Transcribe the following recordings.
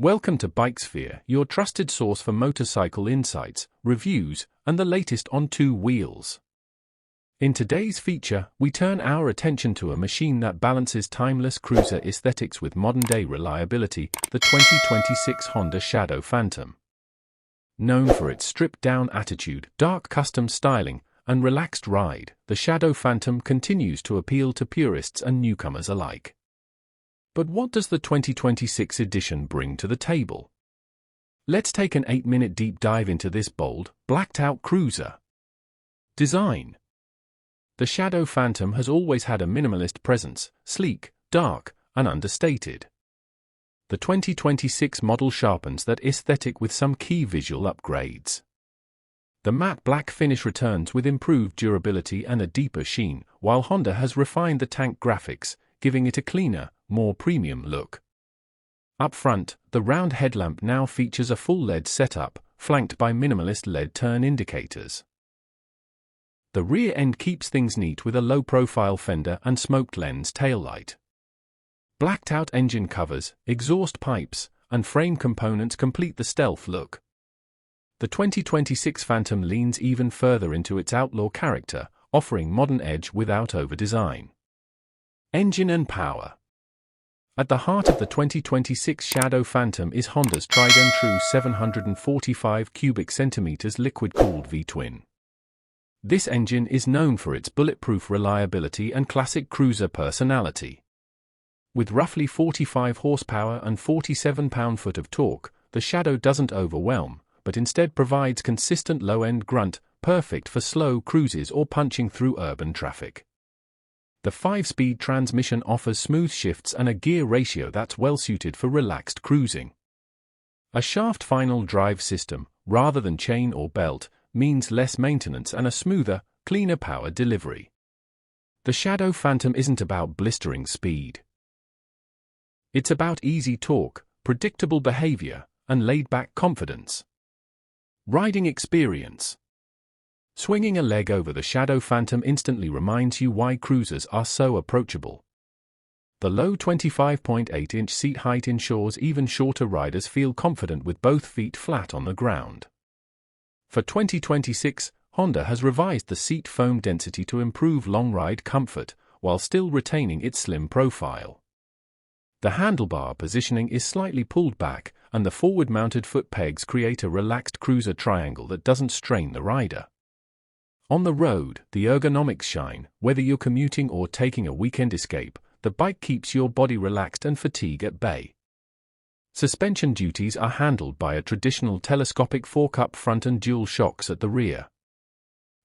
Welcome to BikeSphere, your trusted source for motorcycle insights, reviews, and the latest on two wheels. In today's feature, we turn our attention to a machine that balances timeless cruiser aesthetics with modern-day reliability, the 2026 Honda Shadow Phantom. Known for its stripped-down attitude, dark custom styling, and relaxed ride, the Shadow Phantom continues to appeal to purists and newcomers alike. But what does the 2026 edition bring to the table? Let's take an 8-minute deep dive into this bold, blacked-out cruiser. Design. The Shadow Phantom has always had a minimalist presence, sleek, dark, and understated. The 2026 model sharpens that aesthetic with some key visual upgrades. The matte black finish returns with improved durability and a deeper sheen, while Honda has refined the tank graphics, giving it a cleaner, more premium look. Up front, the round headlamp now features a full LED setup, flanked by minimalist LED turn indicators. The rear end keeps things neat with a low-profile fender and smoked lens taillight. Blacked-out engine covers, exhaust pipes, and frame components complete the stealth look. The 2026 Phantom leans even further into its outlaw character, offering modern edge without over-design. Engine and power. At the heart of the 2026 Shadow Phantom is Honda's tried-and-true 745 cubic centimeters liquid-cooled V-twin. This engine is known for its bulletproof reliability and classic cruiser personality. With roughly 45 horsepower and 47 pound-foot of torque, the Shadow doesn't overwhelm, but instead provides consistent low-end grunt, perfect for slow cruises or punching through urban traffic. The 5-speed transmission offers smooth shifts and a gear ratio that's well-suited for relaxed cruising. A shaft final drive system, rather than chain or belt, means less maintenance and a smoother, cleaner power delivery. The Shadow Phantom isn't about blistering speed. It's about easy torque, predictable behavior, and laid-back confidence. Riding experience. Swinging a leg over the Shadow Phantom instantly reminds you why cruisers are so approachable. The low 25.8-inch seat height ensures even shorter riders feel confident with both feet flat on the ground. For 2026, Honda has revised the seat foam density to improve long-ride comfort, while still retaining its slim profile. The handlebar positioning is slightly pulled back, and the forward-mounted foot pegs create a relaxed cruiser triangle that doesn't strain the rider. On the road, the ergonomics shine. Whether you're commuting or taking a weekend escape, the bike keeps your body relaxed and fatigue at bay. Suspension duties are handled by a traditional telescopic fork-up front and dual shocks at the rear.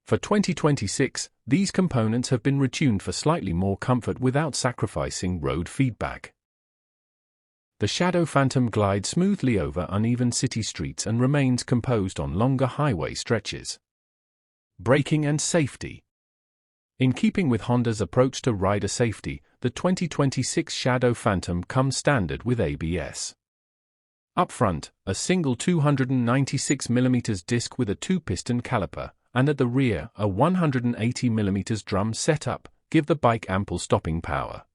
For 2026, these components have been retuned for slightly more comfort without sacrificing road feedback. The Shadow Phantom glides smoothly over uneven city streets and remains composed on longer highway stretches. Braking and safety. In keeping with Honda's approach to rider safety, the 2026 Shadow Phantom comes standard with ABS. Up front, a single 296mm disc with a 2-piston caliper, and at the rear, a 180mm drum setup, give the bike ample stopping power.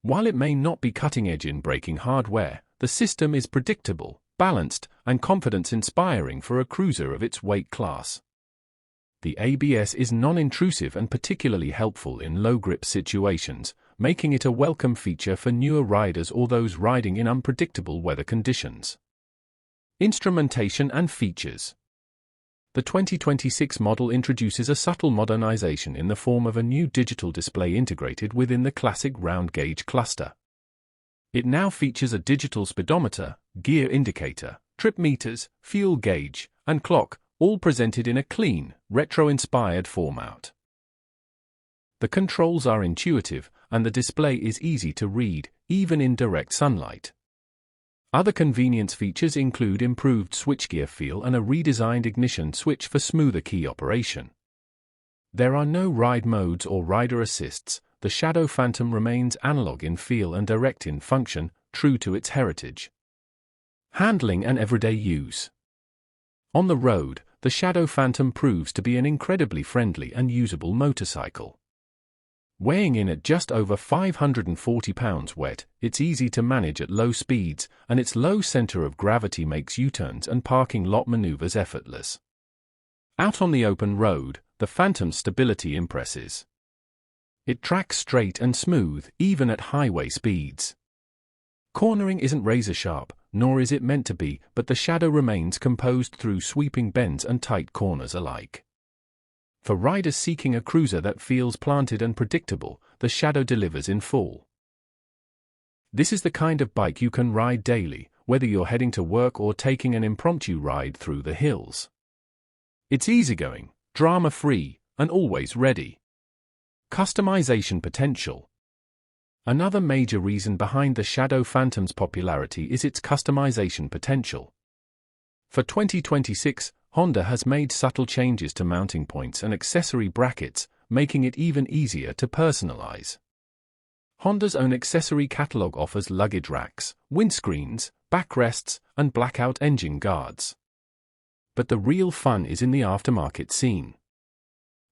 While it may not be cutting-edge in braking hardware, the system is predictable, balanced, and confidence-inspiring for a cruiser of its weight class. The ABS is non-intrusive and particularly helpful in low-grip situations, making it a welcome feature for newer riders or those riding in unpredictable weather conditions. Instrumentation and features. The 2026 model introduces a subtle modernization in the form of a new digital display integrated within the classic round-gauge cluster. It now features a digital speedometer, gear indicator, trip meters, fuel gauge, and clock, all presented in a clean, retro-inspired format. The controls are intuitive, and the display is easy to read, even in direct sunlight. Other convenience features include improved switchgear feel and a redesigned ignition switch for smoother key operation. There are no ride modes or rider assists. The Shadow Phantom remains analog in feel and direct in function, true to its heritage. Handling and everyday use. On the road, the Shadow Phantom proves to be an incredibly friendly and usable motorcycle. Weighing in at just over 540 pounds wet, it's easy to manage at low speeds, and its low center of gravity makes U-turns and parking lot maneuvers effortless. Out on the open road, the Phantom's stability impresses. It tracks straight and smooth, even at highway speeds. Cornering isn't razor-sharp, nor is it meant to be, but the shadow remains composed through sweeping bends and tight corners alike. For riders seeking a cruiser that feels planted and predictable, the shadow delivers in full. This is the kind of bike you can ride daily, whether you're heading to work or taking an impromptu ride through the hills. It's easygoing, drama-free, and always ready. Customization potential. Another major reason behind the Shadow Phantom's popularity is its customization potential. For 2026, Honda has made subtle changes to mounting points and accessory brackets, making it even easier to personalize. Honda's own accessory catalog offers luggage racks, windscreens, backrests, and blackout engine guards. But the real fun is in the aftermarket scene.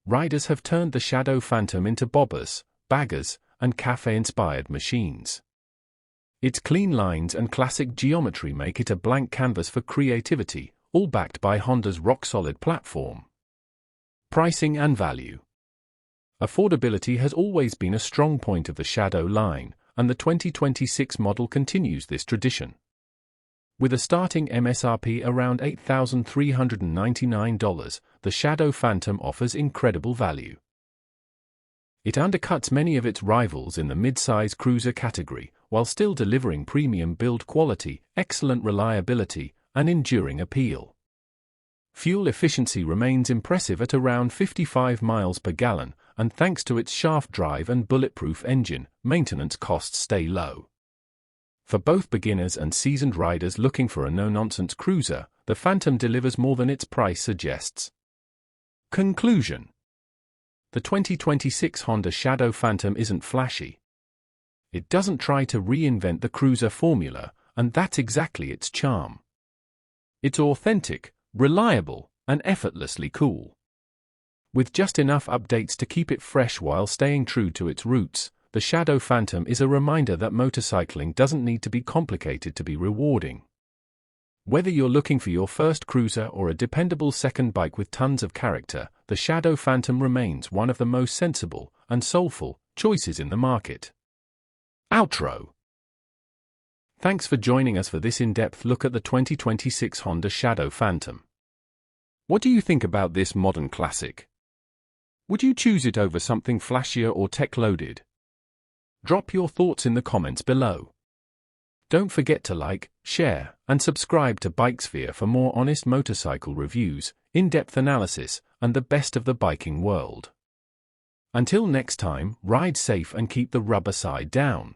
Riders have turned the Shadow Phantom into bobbers, baggers, and cafe-inspired machines. Its clean lines and classic geometry make it a blank canvas for creativity, all backed by Honda's rock-solid platform. Pricing and value. Affordability has always been a strong point of the Shadow line, and the 2026 model continues this tradition. With a starting MSRP around $8,399, the Shadow Phantom offers incredible value. It undercuts many of its rivals in the mid-size cruiser category, while still delivering premium build quality, excellent reliability, and enduring appeal. Fuel efficiency remains impressive at around 55 miles per gallon, and thanks to its shaft drive and bulletproof engine, maintenance costs stay low. For both beginners and seasoned riders looking for a no-nonsense cruiser, the Phantom delivers more than its price suggests. Conclusion. The 2026 Honda Shadow Phantom isn't flashy. It doesn't try to reinvent the cruiser formula, and that's exactly its charm. It's authentic, reliable, and effortlessly cool. With just enough updates to keep it fresh while staying true to its roots, the Shadow Phantom is a reminder that motorcycling doesn't need to be complicated to be rewarding. Whether you're looking for your first cruiser or a dependable second bike with tons of character, the Shadow Phantom remains one of the most sensible and soulful choices in the market. Outro. Thanks for joining us for this in-depth look at the 2026 Honda Shadow Phantom. What do you think about this modern classic? Would you choose it over something flashier or tech-loaded? Drop your thoughts in the comments below. Don't forget to like, share, and subscribe to BikeSphere for more honest motorcycle reviews, in-depth analysis, and the best of the biking world. Until next time, ride safe and keep the rubber side down.